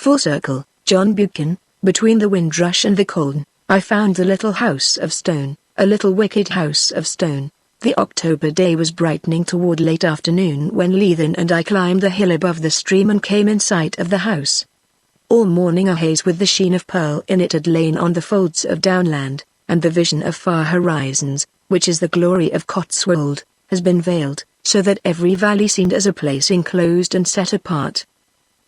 Fullcircle, John Buchan. Between the windrush and the colne, I found the little house of stone, a little wicked house of stone. The October day was brightening toward late afternoon when Leithen and I climbed the hill above the stream and came in sight of the house. All morning a haze with the sheen of pearl in it had lain on the folds of downland, and the vision of far horizons, which is the glory of Cotswold, has been veiled, so that every valley seemed as a place enclosed and set apart.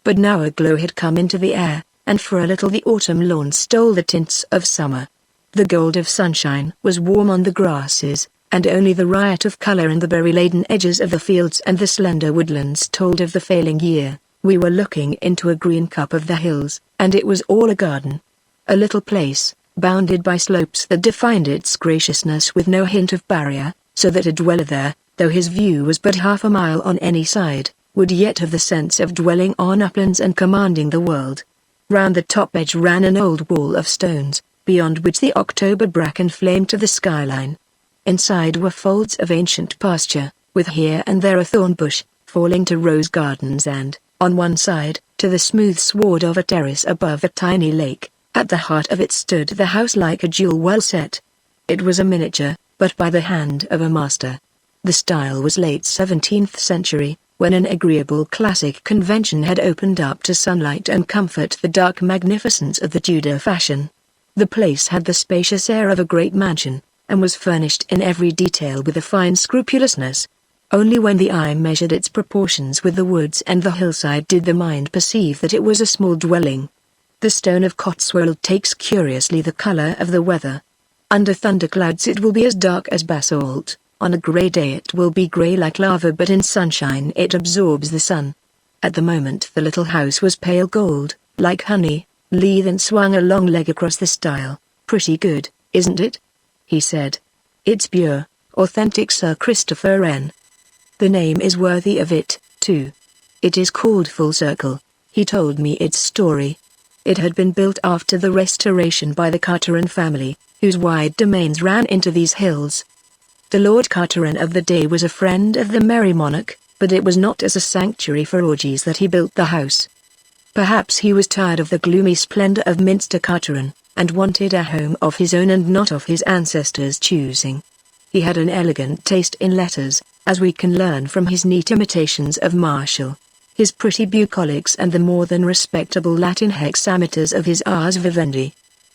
But now a glow had come into the air, and for a little the autumn lawn stole the tints of summer. The gold of sunshine was warm on the grasses, and only the riot of color in the berry-laden edges of the fields and the slender woodlands told of the failing year. We were looking into a green cup of the hills, and it was all a garden. A little place, bounded by slopes that defined its graciousness with no hint of barrier, so that a dweller there, though his view was but half a mile on any side, would yet have the sense of dwelling on uplands and commanding the world. Round the top edge ran an old wall of stones, beyond which the October bracken flamed to the skyline. Inside were folds of ancient pasture, with here and there a thorn bush, falling to rose gardens and, on one side, to the smooth sward of a terrace above a tiny lake. At the heart of it stood the house like a jewel well set. It was a miniature, but by the hand of a master. The style was late 17th century, when an agreeable classic convention had opened up to sunlight and comfort the dark magnificence of the Tudor fashion. The place had the spacious air of a great mansion, and was furnished in every detail with a fine scrupulousness. Only when the eye measured its proportions with the woods and the hillside did the mind perceive that it was a small dwelling. The stone of Cotswold takes curiously the color of the weather. Under thunderclouds it will be as dark as basalt, on a grey day it will be grey like lava, but in sunshine it absorbs the sun. At the moment the little house was pale gold, like honey. Leithen swung a long leg across the stile. "Pretty good, isn't it?" he said. "It's pure, authentic Sir Christopher Wren. The name is worthy of it, too. It is called Fullcircle." He told me its story. It had been built after the Restoration by the Carteret family, whose wide domains ran into these hills. The Lord Carteret of the day was a friend of the Merry Monarch, but it was not as a sanctuary for orgies that he built the house. Perhaps he was tired of the gloomy splendor of Minster Carteret, and wanted a home of his own and not of his ancestors' choosing. He had an elegant taste in letters, as we can learn from his neat imitations of Martial, his pretty bucolics and the more than respectable Latin hexameters of his Ars Vivendi.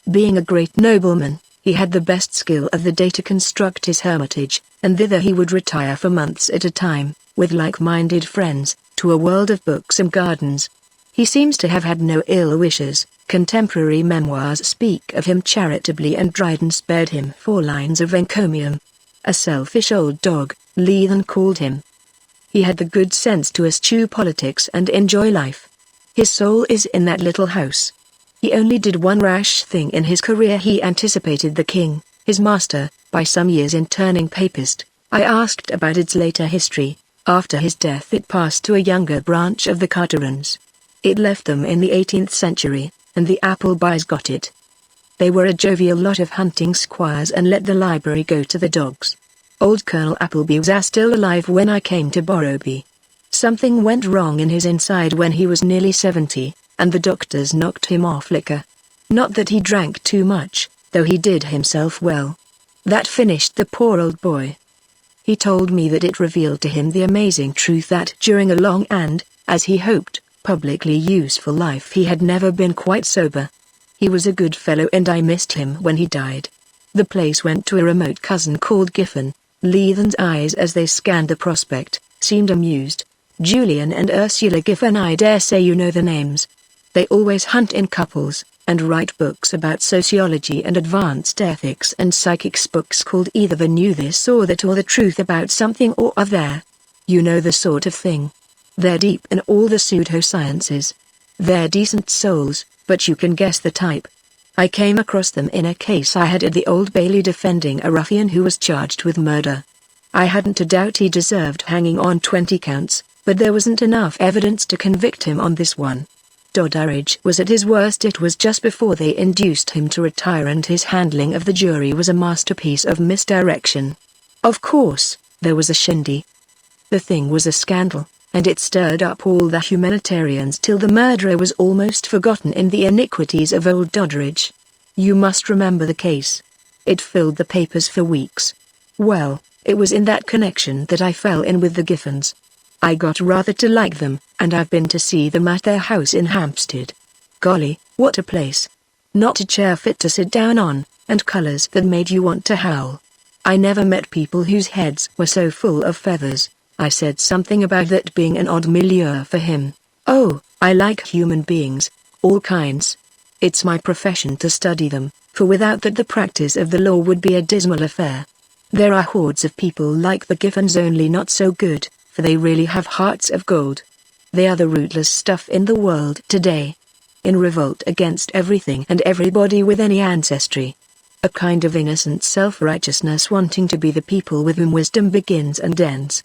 Being a great nobleman, he had the best skill of the day to construct his hermitage, and thither he would retire for months at a time, with like-minded friends, to a world of books and gardens. He seems to have had no ill wishes. Contemporary memoirs speak of him charitably, and Dryden spared him 4 lines of encomium. A selfish old dog, Leithen called him. He had the good sense to eschew politics and enjoy life. His soul is in that little house. He only did one rash thing in his career. He anticipated the king, his master, by some years in turning papist. I asked about its later history. After his death it passed to a younger branch of the Carterets. It left them in the 18th century, and the Applebys got it. They were a jovial lot of hunting squires and let the library go to the dogs. Old Colonel Appleby was still alive when I came to Borrowby. Something went wrong in his inside when he was nearly 70, and the doctors knocked him off liquor. Not that he drank too much, though he did himself well. That finished the poor old boy. He told me that it revealed to him the amazing truth that during a long and, as he hoped, publicly useful life he had never been quite sober. He was a good fellow and I missed him when he died. The place went to a remote cousin called Giffen. Leithen's eyes as they scanned the prospect, seemed amused. Julian and Ursula Giffen, I dare say you know the names. They always hunt in couples, and write books about sociology and advanced ethics and psychics, books called either The New This or That or The Truth About Something or Other. You know the sort of thing. They're deep in all the pseudosciences. They're decent souls, but you can guess the type. I came across them in a case I had at the Old Bailey defending a ruffian who was charged with murder. I hadn't a doubt he deserved hanging on 20 counts, but there wasn't enough evidence to convict him on this one. Doddridge was at his worst. It was just before they induced him to retire, and his handling of the jury was a masterpiece of misdirection. Of course, there was a shindy. The thing was a scandal, and it stirred up all the humanitarians till the murderer was almost forgotten in the iniquities of old Doddridge. You must remember the case. It filled the papers for weeks. Well, it was in that connection that I fell in with the Giffens. I got rather to like them, and I've been to see them at their house in Hampstead. Golly, what a place! Not a chair fit to sit down on, and colours that made you want to howl. I never met people whose heads were so full of feathers. I said something about that being an odd milieu for him. Oh, I like human beings, all kinds. It's my profession to study them, for without that the practice of the law would be a dismal affair. There are hordes of people like the Giffens, only not so good, for they really have hearts of gold. They are the rootless stuff in the world today, in revolt against everything and everybody with any ancestry. A kind of innocent self-righteousness, wanting to be the people with whom wisdom begins and ends.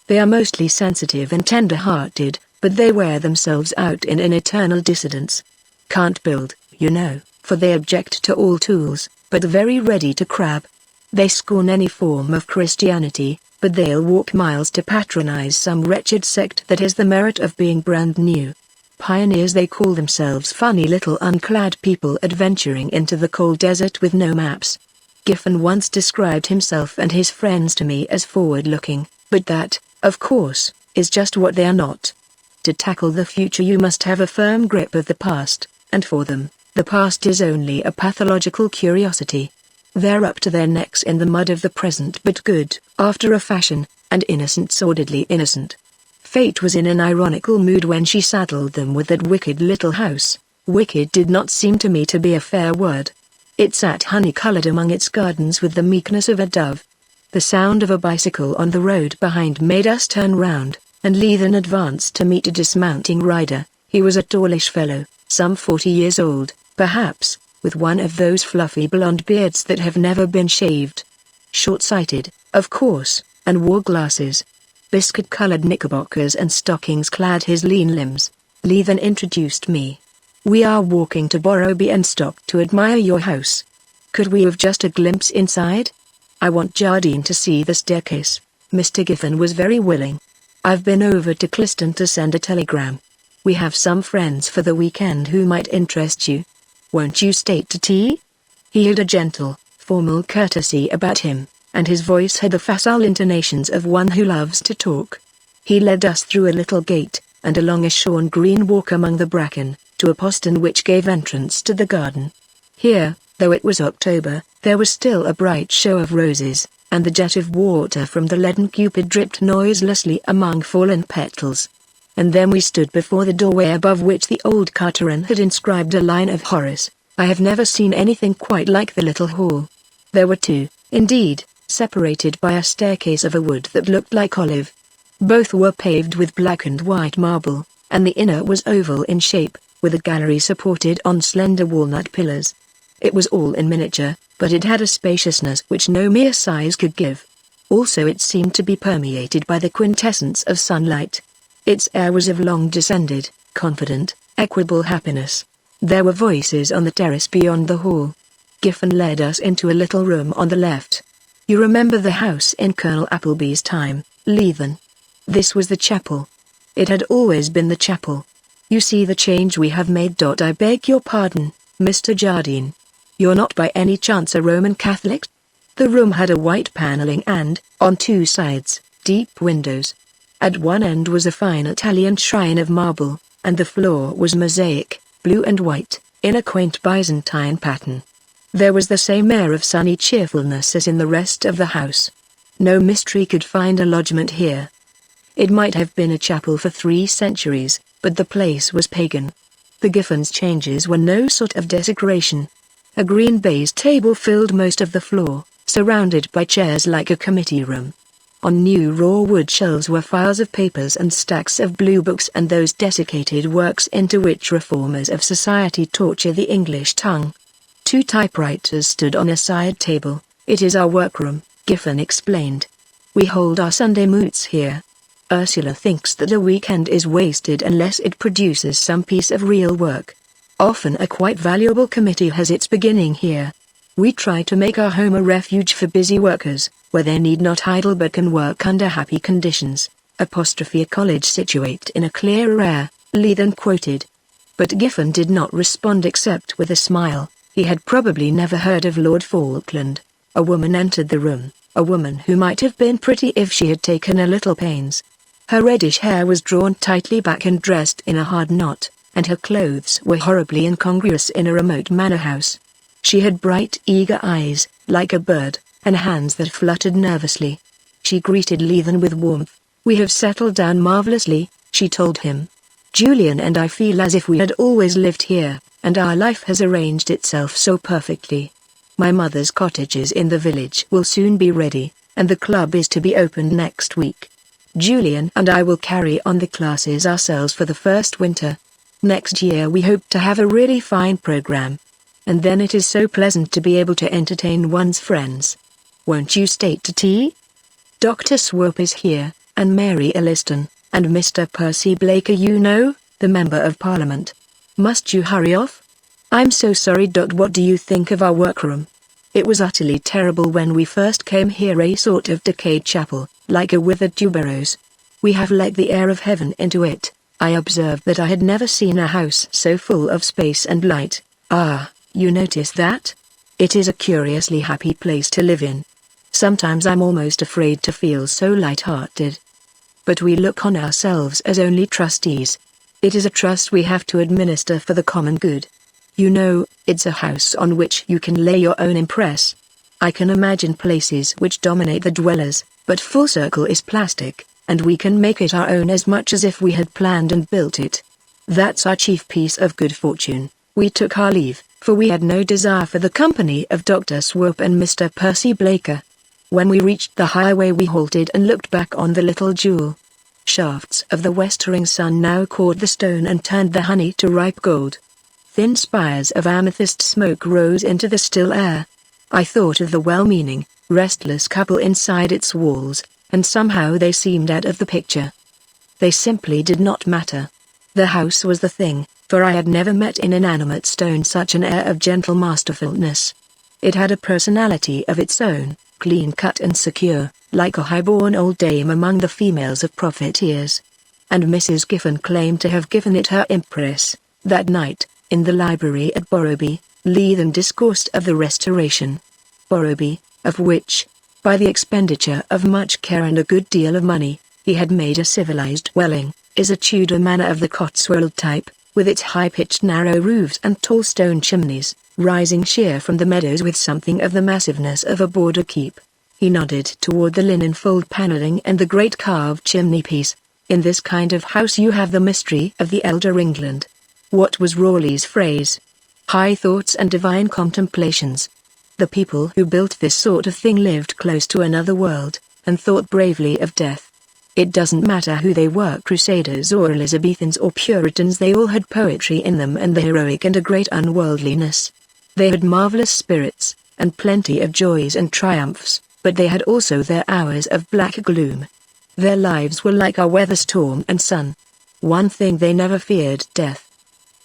They are mostly sensitive and tender-hearted, but they wear themselves out in an eternal dissidence. Can't build, you know, for they object to all tools, but are very ready to crab. They scorn any form of Christianity, but they'll walk miles to patronize some wretched sect that has the merit of being brand new. Pioneers they call themselves, funny little unclad people adventuring into the cold desert with no maps. Giffen once described himself and his friends to me as forward-looking, but that, of course, is just what they are not. To tackle the future you must have a firm grip of the past, and for them, the past is only a pathological curiosity. They're up to their necks in the mud of the present, but good, after a fashion, and innocent, sordidly innocent. Fate was in an ironical mood when she saddled them with that wicked little house. Wicked did not seem to me to be a fair word. It sat honey-colored among its gardens with the meekness of a dove. The sound of a bicycle on the road behind made us turn round, and Leithen advanced to meet a dismounting rider. He was a tallish fellow, some 40 years old, perhaps, with one of those fluffy blonde beards that have never been shaved. Short-sighted, of course, and wore glasses. Biscuit-colored knickerbockers and stockings clad his lean limbs. Leithen introduced me. We are walking to Borrowby and stopped to admire your house. Could we have just a glimpse inside? I want Jardine to see the staircase. Mr. Giffen was very willing. I've been over to Cliston to send a telegram. We have some friends for the weekend who might interest you. Won't you stay to tea? He had a gentle, formal courtesy about him, and his voice had the facile intonations of one who loves to talk. He led us through a little gate, and along a shorn green walk among the bracken, to a postern which gave entrance to the garden. Here, though it was October, there was still a bright show of roses, and the jet of water from the leaden cupid dripped noiselessly among fallen petals. And then we stood before the doorway above which the old Carteret had inscribed a line of Horace. I have never seen anything quite like the little hall. There were two, indeed, separated by a staircase of a wood that looked like olive. Both were paved with black and white marble, and the inner was oval in shape, with a gallery supported on slender walnut pillars. It was all in miniature, but it had a spaciousness which no mere size could give. Also it seemed to be permeated by the quintessence of sunlight. Its air was of long-descended, confident, equable happiness. There were voices on the terrace beyond the hall. Giffen led us into a little room on the left. You remember the house in Colonel Appleby's time, Leithen? This was the chapel. It had always been the chapel. You see the change we have made. I beg your pardon, Mr. Jardine. You're not by any chance a Roman Catholic? The room had a white paneling and, on two sides, deep windows. At one end was a fine Italian shrine of marble, and the floor was mosaic, blue and white, in a quaint Byzantine pattern. There was the same air of sunny cheerfulness as in the rest of the house. No mystery could find a lodgment here. It might have been a chapel for 3 centuries, but the place was pagan. The Giffens' changes were no sort of desecration. A green baize table filled most of the floor, surrounded by chairs like a committee room. On new raw wood shelves were files of papers and stacks of blue books and those desiccated works into which reformers of society torture the English tongue. 2 typewriters stood on a side table. It is our workroom, Giffen explained. We hold our Sunday moots here. Ursula thinks that a weekend is wasted unless it produces some piece of real work. Often a quite valuable committee has its beginning here. We try to make our home a refuge for busy workers, where they need not idle but can work under happy conditions. A college situate in a clear air, Lee then quoted. But Giffen did not respond except with a smile. He had probably never heard of Lord Falkland. A woman entered the room, a woman who might have been pretty if she had taken a little pains. Her reddish hair was drawn tightly back and dressed in a hard knot, and her clothes were horribly incongruous in a remote manor house. She had bright, eager eyes, like a bird, and hands that fluttered nervously. She greeted Leithen with warmth. "We have settled down marvelously," she told him. "Julian and I feel as if we had always lived here, and our life has arranged itself so perfectly. My mother's cottages in the village will soon be ready, and the club is to be opened next week. Julian and I will carry on the classes ourselves for the first winter. Next year we hope to have a really fine program. And then it is so pleasant to be able to entertain one's friends. Won't you stay to tea? Dr. Swope is here, and Mary Elliston, and Mr. Percy Blaker, you know, the Member of Parliament. Must you hurry off? I'm so sorry. What do you think of our workroom? It was utterly terrible when we first came here, a sort of decayed chapel, like a withered tuberose. We have let the air of heaven into it. I observed that I had never seen a house so full of space and light. Ah, you notice that? It is a curiously happy place to live in. Sometimes I'm almost afraid to feel so light-hearted. But we look on ourselves as only trustees. It is a trust we have to administer for the common good. You know, it's a house on which you can lay your own impress. I can imagine places which dominate the dwellers, but Fullcircle is plastic, and we can make it our own as much as if we had planned and built it. That's our chief piece of good fortune. We took our leave, for we had no desire for the company of Dr. Swope and Mr. Percy Blaker. When we reached the highway we halted and looked back on the little jewel. Shafts of the westering sun now caught the stone and turned the honey to ripe gold. Thin spires of amethyst smoke rose into the still air. I thought of the well-meaning, restless couple inside its walls, and somehow they seemed out of the picture. They simply did not matter. The house was the thing, for I had never met in inanimate stone such an air of gentle masterfulness. It had a personality of its own, clean-cut and secure, like a high-born old dame among the females of profiteers. And Mrs. Giffen claimed to have given it her impress. That night, in the library at Borrowby, Leithen discoursed of the Restoration. Borrowby, of which, by the expenditure of much care and a good deal of money, he had made a civilized dwelling, is a Tudor manor of the Cotswold type, with its high-pitched narrow roofs and tall stone chimneys, rising sheer from the meadows with something of the massiveness of a border keep. He nodded toward the linen fold panelling and the great carved chimney-piece. In this kind of house you have the mystery of the elder England. What was Raleigh's phrase? High thoughts and divine contemplations. The people who built this sort of thing lived close to another world, and thought bravely of death. It doesn't matter who they were, Crusaders or Elizabethans or Puritans, they all had poetry in them and the heroic and a great unworldliness. They had marvelous spirits, and plenty of joys and triumphs, but they had also their hours of black gloom. Their lives were like a weather-storm and sun. One thing they never feared, death.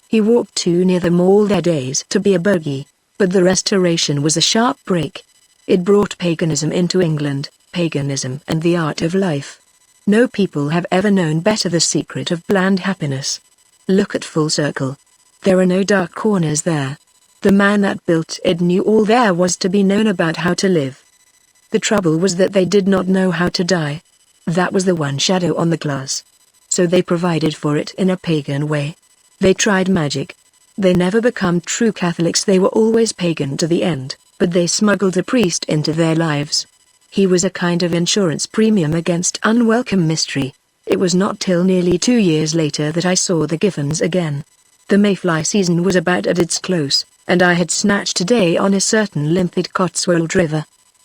He walked too near them all their days to be a bogey, but the Restoration was a sharp break. It brought paganism into England, paganism and the art of life. No people have ever known better the secret of bland happiness. Look at Fullcircle. There are no dark corners there. The man that built it knew all there was to be known about how to live. The trouble was that they did not know how to die. That was the one shadow on the glass. So they provided for it in a pagan way. They tried magic. They never become true Catholics, they were always pagan to the end, but they smuggled a priest into their lives. He was a kind of insurance premium against unwelcome mystery. It was not till nearly 2 years later that I saw the Giffens again. The mayfly season was about at its close, and I had snatched a day on a certain limpid Cotswold river.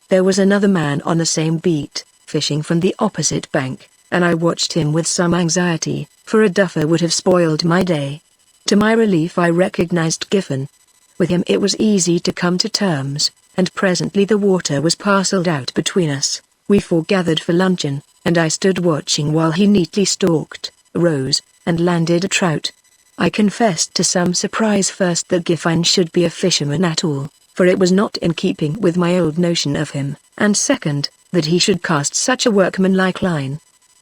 There was another man on the same beat, fishing from the opposite bank, and I watched him with some anxiety, for a duffer would have spoiled my day. To my relief I recognized Giffen. With him it was easy to come to terms, and presently the water was parcelled out between us. We foregathered for luncheon, and I stood watching while he neatly stalked, rose, and landed a trout. I confessed to some surprise first that Giffen should be a fisherman at all, for it was not in keeping with my old notion of him, and second, that he should cast such a workmanlike line.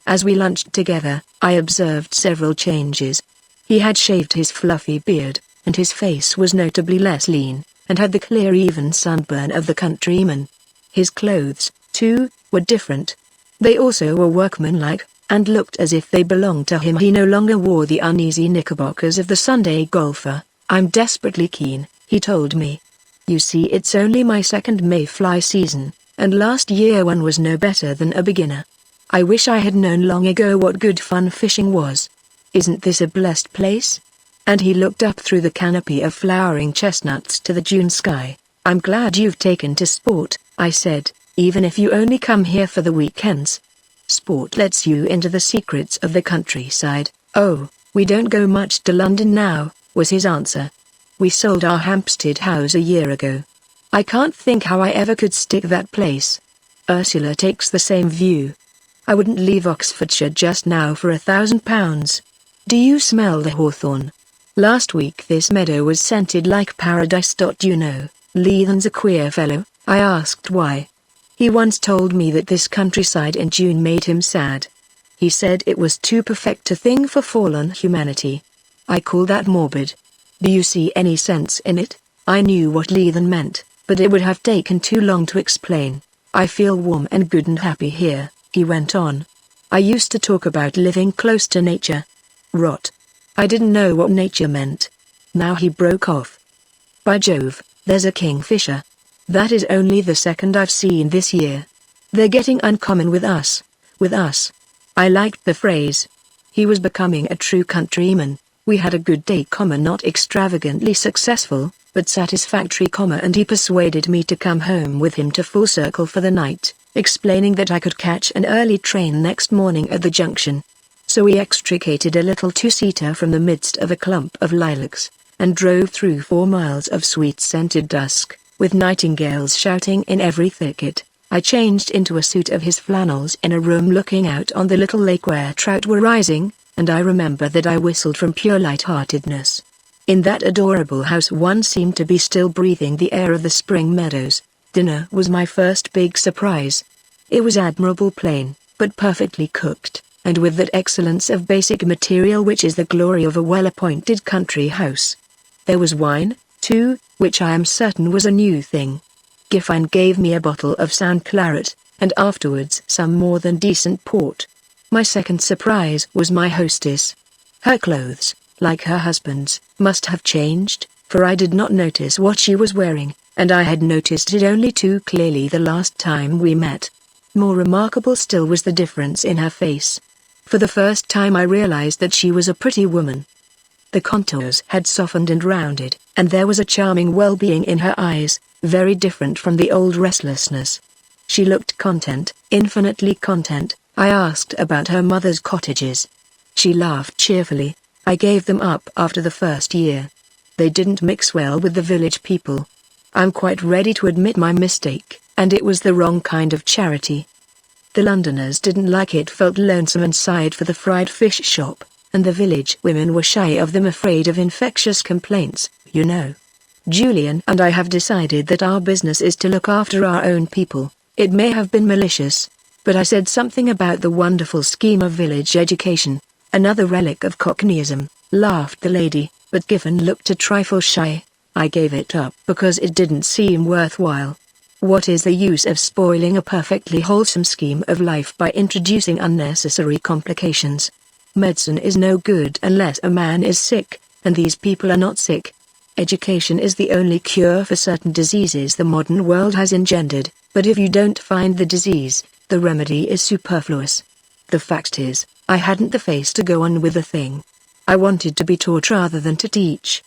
As we lunched together, I observed several changes. He had shaved his fluffy beard, and his face was notably less lean, and had the clear even sunburn of the countryman. His clothes, too, were different. They also were workmanlike, and looked as if they belonged to him. He no longer wore the uneasy knickerbockers of the Sunday golfer. "I'm desperately keen," he told me. "You see, it's only my second mayfly season, and last year one was no better than a beginner. I wish I had known long ago what good fun fishing was. Isn't this a blessed place?" And he looked up through the canopy of flowering chestnuts to the June sky. "I'm glad you've taken to sport," I said, "even if you only come here for the weekends. Sport lets you into the secrets of the countryside." "Oh, we don't go much to London now," was his answer. "We sold our Hampstead house a year ago. I can't think how I ever could stick that place." Ursula takes the same view. "I wouldn't leave Oxfordshire just now for £1,000. Do you smell the hawthorn? Last week this meadow was scented like paradise. You know, Leithan's a queer fellow." I asked why. "He once told me that this countryside in June made him sad. He said it was too perfect a thing for fallen humanity. I call that morbid. Do you see any sense in it?" I knew what Leithan meant, but it would have taken too long to explain. "I feel warm and good and happy here," he went on. "I used to talk about living close to nature. Rot. I didn't know what nature meant." Now he broke off. "By Jove, there's a kingfisher. That is only the second I've seen this year. They're getting uncommon with us. I liked the phrase. He was becoming a true countryman. We had a good day, not extravagantly successful, but satisfactory, and he persuaded me to come home with him to Fullcircle for the night, explaining that I could catch an early train next morning at the junction. So we extricated a little two-seater from the midst of a clump of lilacs, and drove through 4 miles of sweet-scented dusk, with nightingales shouting in every thicket. I changed into a suit of his flannels in a room looking out on the little lake where trout were rising, and I remember that I whistled from pure lightheartedness. In that adorable house one seemed to be still breathing the air of the spring meadows. Dinner was my first big surprise. It was admirable plain, but perfectly cooked, and with that excellence of basic material which is the glory of a well-appointed country house. There was wine, too, which I am certain was a new thing. Giffine gave me a bottle of sound claret, and afterwards some more than decent port. My second surprise was my hostess. Her clothes, like her husband's, must have changed, for I did not notice what she was wearing, and I had noticed it only too clearly the last time we met. More remarkable still was the difference in her face. For the first time I realized that she was a pretty woman. The contours had softened and rounded, and there was a charming well-being in her eyes, very different from the old restlessness. She looked content, infinitely content. I asked about her mother's cottages. She laughed cheerfully. "I gave them up after the first year. They didn't mix well with the village people. I'm quite ready to admit my mistake, and it was the wrong kind of charity. The Londoners didn't like it, felt lonesome and sighed for the fried fish shop, and the village women were shy of them, afraid of infectious complaints, you know. Julian and I have decided that our business is to look after our own people." It may have been malicious, but I said something about the wonderful scheme of village education. "Another relic of Cockneyism," laughed the lady, but Giffen looked a trifle shy. "I gave it up because it didn't seem worthwhile. What is the use of spoiling a perfectly wholesome scheme of life by introducing unnecessary complications? Medicine is no good unless a man is sick, and these people are not sick. Education is the only cure for certain diseases the modern world has engendered, but if you don't find the disease, the remedy is superfluous. The fact is, I hadn't the face to go on with the thing. I wanted to be taught rather than to teach.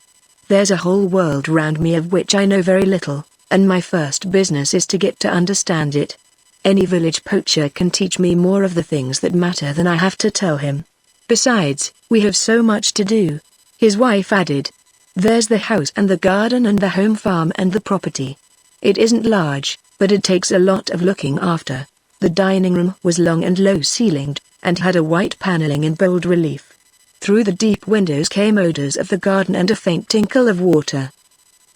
There's a whole world round me of which I know very little, and my first business is to get to understand it. Any village poacher can teach me more of the things that matter than I have to tell him. Besides, we have so much to do," his wife added. "There's the house and the garden and the home farm and the property. It isn't large, but it takes a lot of looking after." The dining room was long and low-ceilinged, and had a white paneling in bold relief. Through the deep windows came odors of the garden and a faint tinkle of water.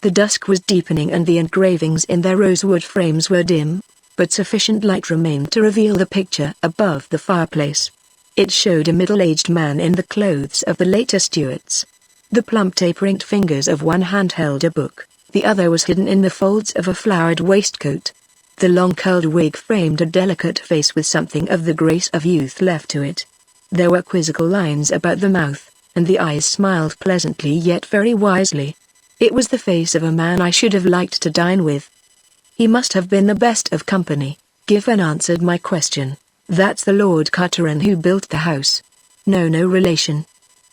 The dusk was deepening and the engravings in their rosewood frames were dim, but sufficient light remained to reveal the picture above the fireplace. It showed a middle-aged man in the clothes of the later Stuarts. The plump tapering fingers of one hand held a book, the other was hidden in the folds of a flowered waistcoat. The long curled wig framed a delicate face with something of the grace of youth left to it. There were quizzical lines about the mouth, and the eyes smiled pleasantly yet very wisely. It was the face of a man I should have liked to dine with. He must have been the best of company. Giffen answered my question. That's the Lord Carteret who built the house. No relation.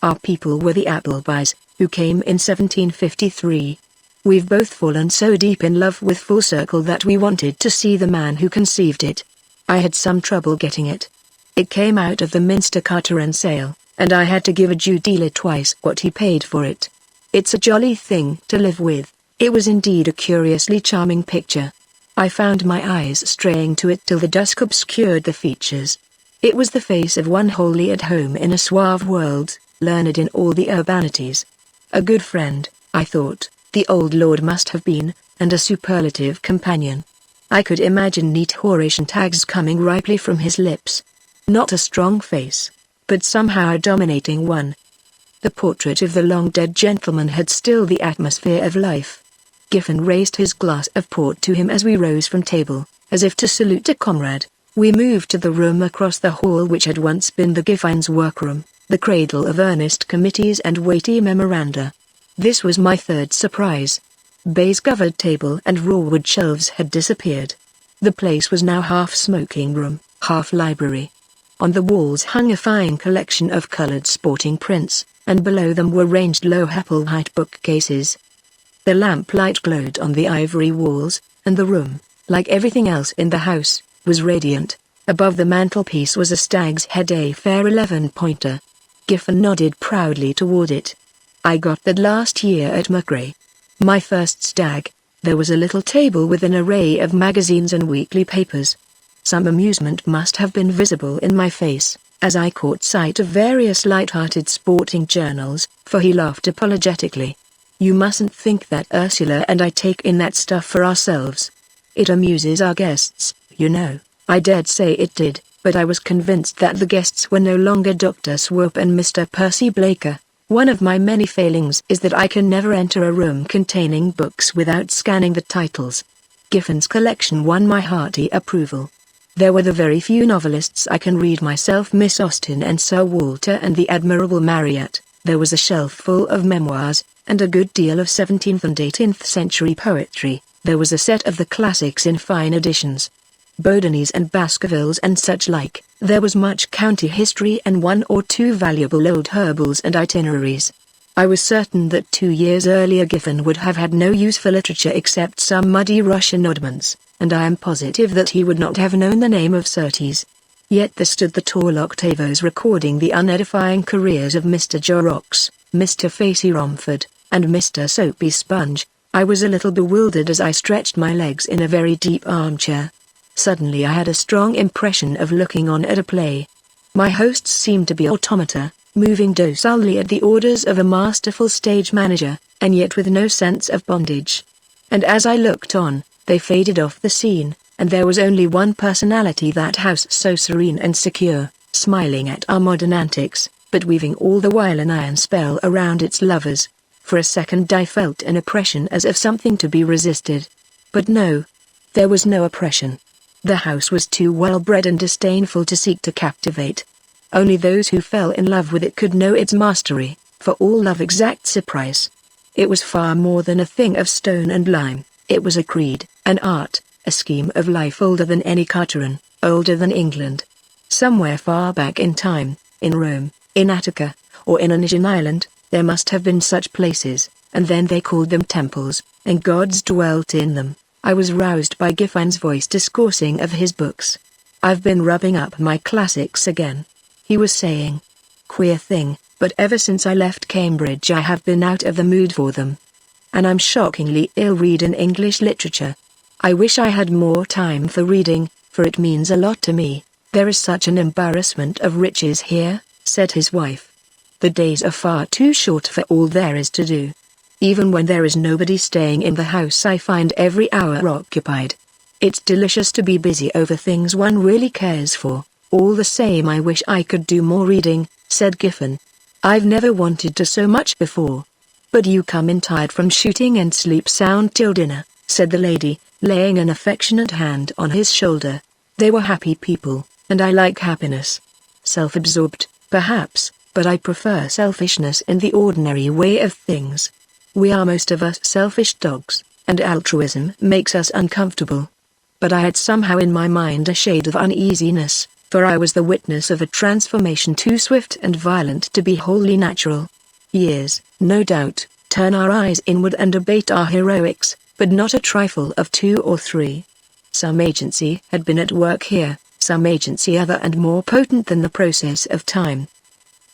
Our people were the Applebys, who came in 1753. We've both fallen so deep in love with Fullcircle that we wanted to see the man who conceived it. I had some trouble getting it. It came out of the Minster Carteret sale, and I had to give a Jew dealer twice what he paid for it. It's a jolly thing to live with. It was indeed a curiously charming picture. I found my eyes straying to it till the dusk obscured the features. It was the face of one wholly at home in a suave world, learned in all the urbanities. A good friend, I thought, the old lord must have been, and a superlative companion. I could imagine neat Horatian tags coming ripely from his lips. Not a strong face, but somehow a dominating one. The portrait of the long-dead gentleman had still the atmosphere of life. Giffen raised his glass of port to him as we rose from table, as if to salute a comrade. We moved to the room across the hall which had once been the Giffens' workroom, the cradle of earnest committees and weighty memoranda. This was my third surprise. Baize-covered table and raw wood shelves had disappeared. The place was now half smoking room, half library. On the walls hung a fine collection of colored sporting prints, and below them were ranged low Hepplewhite bookcases. The lamplight glowed on the ivory walls, and the room, like everything else in the house, was radiant. Above the mantelpiece was a stag's head, a fair 11-pointer. Giffen nodded proudly toward it. I got that last year at McRae. My first stag. There was a little table with an array of magazines and weekly papers. Some amusement must have been visible in my face, as I caught sight of various light-hearted sporting journals, for he laughed apologetically. You mustn't think that Ursula and I take in that stuff for ourselves. It amuses our guests, you know. I dared say it did, but I was convinced that the guests were no longer Dr. Swope and Mr. Percy Blaker. One of my many failings is that I can never enter a room containing books without scanning the titles. Giffen's collection won my hearty approval. There were the very few novelists I can read myself, Miss Austen and Sir Walter and the Admirable Marryat. There was a shelf full of memoirs, and a good deal of 17th and 18th century poetry. There was a set of the classics in fine editions. Bodonis and Baskervilles and such like. There was much county history and one or two valuable old herbals and itineraries. I was certain that 2 years earlier Giffen would have had no use for literature except some muddy Russian oddments, and I am positive that he would not have known the name of Surtees. Yet there stood the tall octavos recording the unedifying careers of Mr. Jorrocks, Mr. Facey Romford, and Mr. Soapy Sponge. I was a little bewildered as I stretched my legs in a very deep armchair. Suddenly I had a strong impression of looking on at a play. My hosts seemed to be automata, moving docilely at the orders of a masterful stage manager, and yet with no sense of bondage. And as I looked on, they faded off the scene, and there was only one personality that house, so serene and secure, smiling at our modern antics, but weaving all the while an iron spell around its lovers. For a second I felt an oppression as of something to be resisted. But no. There was no oppression. The house was too well-bred and disdainful to seek to captivate. Only those who fell in love with it could know its mastery, for all love exacts a price. It was far more than a thing of stone and lime. It was a creed, an art, a scheme of life older than any Carteret, older than England. Somewhere far back in time, in Rome, in Attica, or in an Asian island, there must have been such places, and then they called them temples, and gods dwelt in them. I was roused by Giffen's voice discoursing of his books. I've been rubbing up my classics again, he was saying. Queer thing, but ever since I left Cambridge I have been out of the mood for them. And I'm shockingly ill-read in English literature. I wish I had more time for reading, for it means a lot to me. There is such an embarrassment of riches here, said his wife. The days are far too short for all there is to do. Even when there is nobody staying in the house I find every hour occupied. It's delicious to be busy over things one really cares for. All the same, I wish I could do more reading, said Giffen. I've never wanted to so much before. But you come in tired from shooting and sleep sound till dinner, said the lady, laying an affectionate hand on his shoulder. They were happy people, and I like happiness. Self-absorbed, perhaps, but I prefer selfishness in the ordinary way of things. We are most of us selfish dogs, and altruism makes us uncomfortable. But I had somehow in my mind a shade of uneasiness, for I was the witness of a transformation too swift and violent to be wholly natural. Years, no doubt, turn our eyes inward and abate our heroics, but not a trifle of 2 or 3. Some agency had been at work here, some agency other and more potent than the process of time.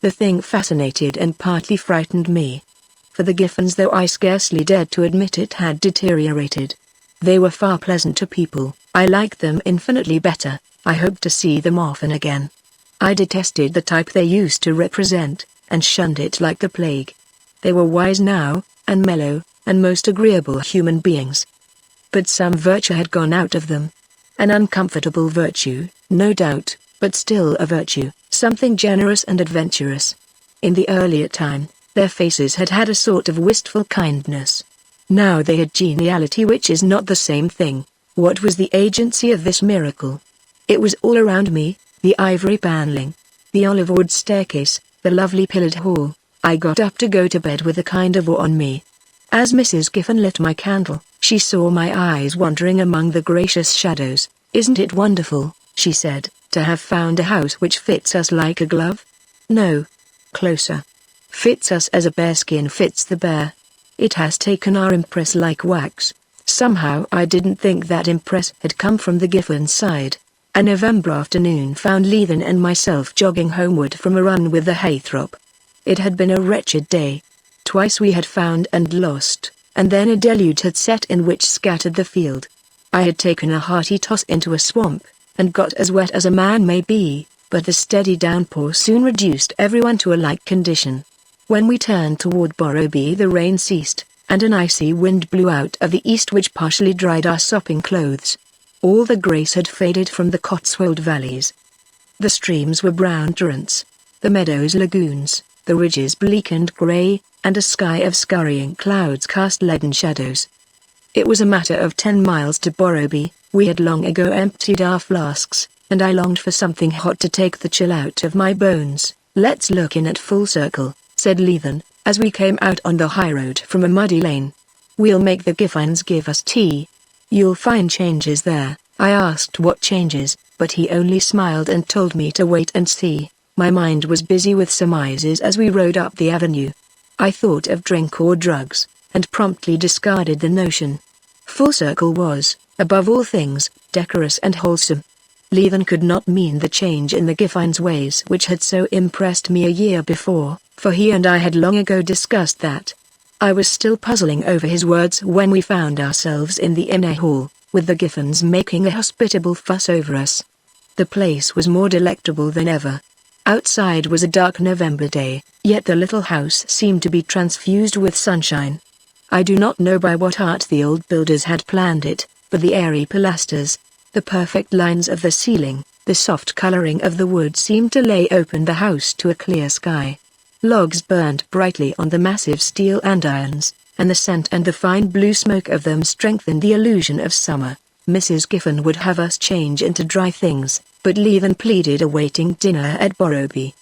The thing fascinated and partly frightened me. For the Giffens, though I scarcely dared to admit it, had deteriorated. They were far pleasanter people, I liked them infinitely better, I hoped to see them often again. I detested the type they used to represent, and shunned it like the plague. They were wise now, and mellow, and most agreeable human beings. But some virtue had gone out of them. An uncomfortable virtue, no doubt, but still a virtue, something generous and adventurous. In the earlier time, their faces had had a sort of wistful kindness. Now they had geniality, which is not the same thing. What was the agency of this miracle? It was all around me, the ivory paneling, the olive-wood staircase, the lovely pillared hall. I got up to go to bed with a kind of awe on me. As Mrs. Giffen lit my candle, she saw my eyes wandering among the gracious shadows. "Isn't it wonderful," she said, "to have found a house which fits us like a glove? No. Closer. Fits us as a bearskin fits the bear. It has taken our impress like wax." Somehow I didn't think that impress had come from the Giffen side. A November afternoon found Leithen and myself jogging homeward from a run with the Haythrop. It had been a wretched day. Twice we had found and lost, and then a deluge had set in which scattered the field. I had taken a hearty toss into a swamp, and got as wet as a man may be, but the steady downpour soon reduced everyone to a like condition. When we turned toward Borrowby, the rain ceased, and an icy wind blew out of the east which partially dried our sopping clothes. All the grace had faded from the Cotswold valleys. The streams were brown torrents, the meadows lagoons, the ridges bleak and grey, and a sky of scurrying clouds cast leaden shadows. It was a matter of 10 miles to Borrowby. We had long ago emptied our flasks, and I longed for something hot to take the chill out of my bones. "Let's look in at Fullcircle," said Leithen, as we came out on the high road from a muddy lane. "We'll make the Giffens give us tea. You'll find changes there." I asked what changes, but he only smiled and told me to wait and see. My mind was busy with surmises as we rode up the avenue. I thought of drink or drugs, and promptly discarded the notion. Fullcircle was, above all things, decorous and wholesome. Leithen could not mean the change in the Giffens' ways which had so impressed me a year before, for he and I had long ago discussed that. I was still puzzling over his words when we found ourselves in the inner hall, with the Giffens making a hospitable fuss over us. The place was more delectable than ever. Outside was a dark November day, yet the little house seemed to be transfused with sunshine. I do not know by what art the old builders had planned it, but the airy pilasters, the perfect lines of the ceiling, the soft coloring of the wood seemed to lay open the house to a clear sky. Logs burned brightly on the massive steel andirons, and the scent and the fine blue smoke of them strengthened the illusion of summer. Mrs. Giffen would have us change into dry things, but Leithen pleaded awaiting dinner at Borrowby.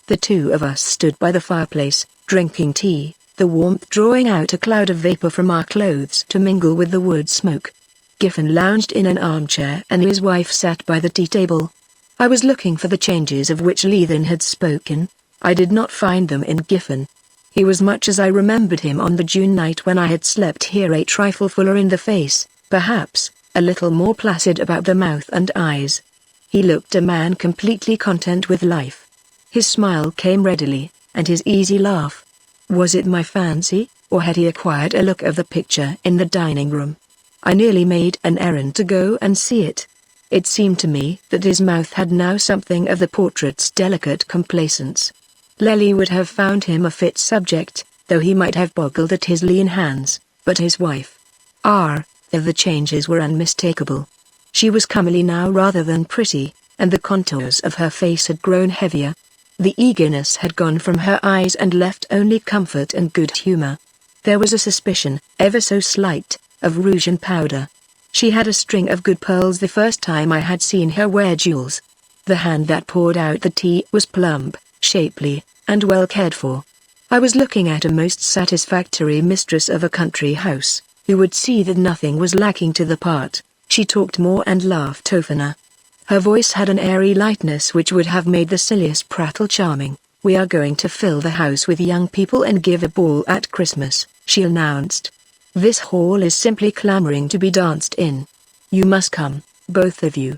The two of us stood by the fireplace, drinking tea, the warmth drawing out a cloud of vapor from our clothes to mingle with the wood smoke. Giffen lounged in an armchair and his wife sat by the tea table. I was looking for the changes of which Leithen had spoken. I did not find them in Giffen. He was much as I remembered him on the June night when I had slept here, a trifle fuller in the face, perhaps, a little more placid about the mouth and eyes. He looked a man completely content with life. His smile came readily, and his easy laugh. Was it my fancy, or had he acquired a look of the picture in the dining room? I nearly made an errand to go and see it. It seemed to me that his mouth had now something of the portrait's delicate complacence. Lely would have found him a fit subject, though he might have boggled at his lean hands, but his wife. The changes were unmistakable. She was comely now rather than pretty, and the contours of her face had grown heavier. The eagerness had gone from her eyes and left only comfort and good humor. There was a suspicion, ever so slight, of rouge and powder. She had a string of good pearls the first time I had seen her wear jewels. The hand that poured out the tea was plump, shapely, and well cared for. I was looking at a most satisfactory mistress of a country house, who would see that nothing was lacking to the part. She talked more and laughed oftener. Her voice had an airy lightness which would have made the silliest prattle charming. "We are going to fill the house with young people and give a ball at Christmas," she announced. "This hall is simply clamoring to be danced in. You must come, both of you.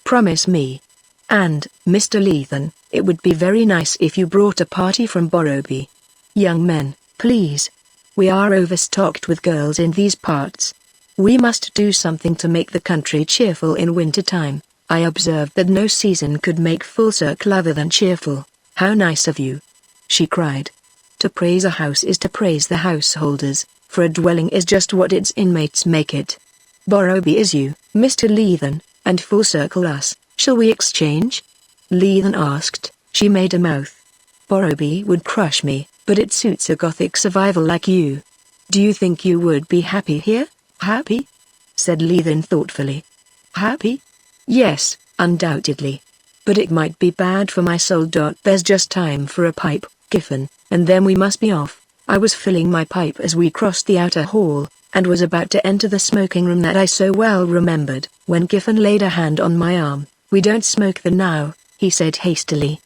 Promise me. And, Mr. Leathen, it would be very nice if you brought a party from Borrowby. Young men, please. We are overstocked with girls in these parts. We must do something to make the country cheerful in winter time." I observed that no season could make Fullcircle other than cheerful. "How nice of you!" she cried. "To praise a house is to praise the householders, for a dwelling is just what its inmates make it. Borrowby is you, Mr. Leathen, and Fullcircle us. Shall we exchange?" Leathen asked. She made a mouth. "Borrowby would crush me, but it suits a Gothic survival like you. Do you think you would be happy here?" "Happy?" said Leathen thoughtfully. "Happy? Yes, undoubtedly. But it might be bad for my soul. There's just time for a pipe, Giffen, and then we must be off." I was filling my pipe as we crossed the outer hall, and was about to enter the smoking room that I so well remembered, when Giffen laid a hand on my arm. "We don't smoke there now," he said hastily.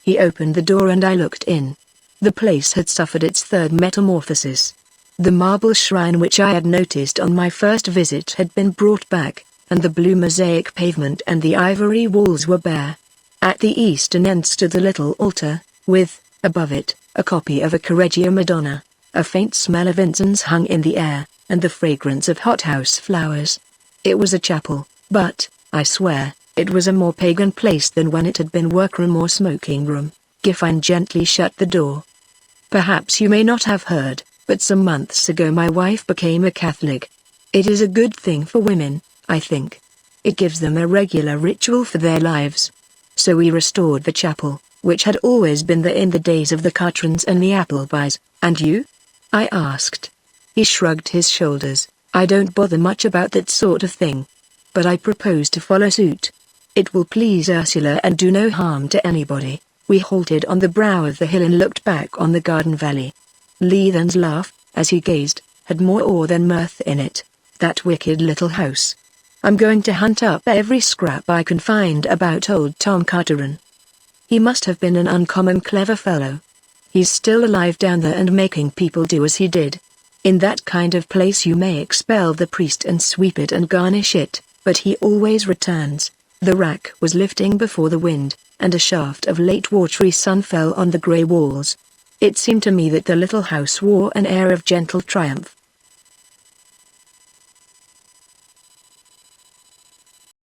He opened the door and I looked in. The place had suffered its third metamorphosis. The marble shrine which I had noticed on my first visit had been brought back, and the blue mosaic pavement and the ivory walls were bare. At the eastern end stood the little altar, with, above it, a copy of a Correggio Madonna. A faint smell of incense hung in the air, and the fragrance of hothouse flowers. It was a chapel, but, I swear, it was a more pagan place than when it had been workroom or smoking room. Giffen gently shut the door. "Perhaps you may not have heard, but some months ago my wife became a Catholic. It is a good thing for women, I think. It gives them a regular ritual for their lives. So we restored the chapel, which had always been there in the days of the Cartrons and the Applebys." "And you?" I asked. He shrugged his shoulders. "I don't bother much about that sort of thing. But I propose to follow suit. It will please Ursula and do no harm to anybody." We halted on the brow of the hill and looked back on the garden valley. Leathen's laugh, as he gazed, had more awe than mirth in it. "That wicked little house. I'm going to hunt up every scrap I can find about old Tom Carteron. He must have been an uncommon clever fellow. He's still alive down there and making people do as he did. In that kind of place you may expel the priest and sweep it and garnish it, but he always returns." The rack was lifting before the wind, and a shaft of late watery sun fell on the grey walls. It seemed to me that the little house wore an air of gentle triumph.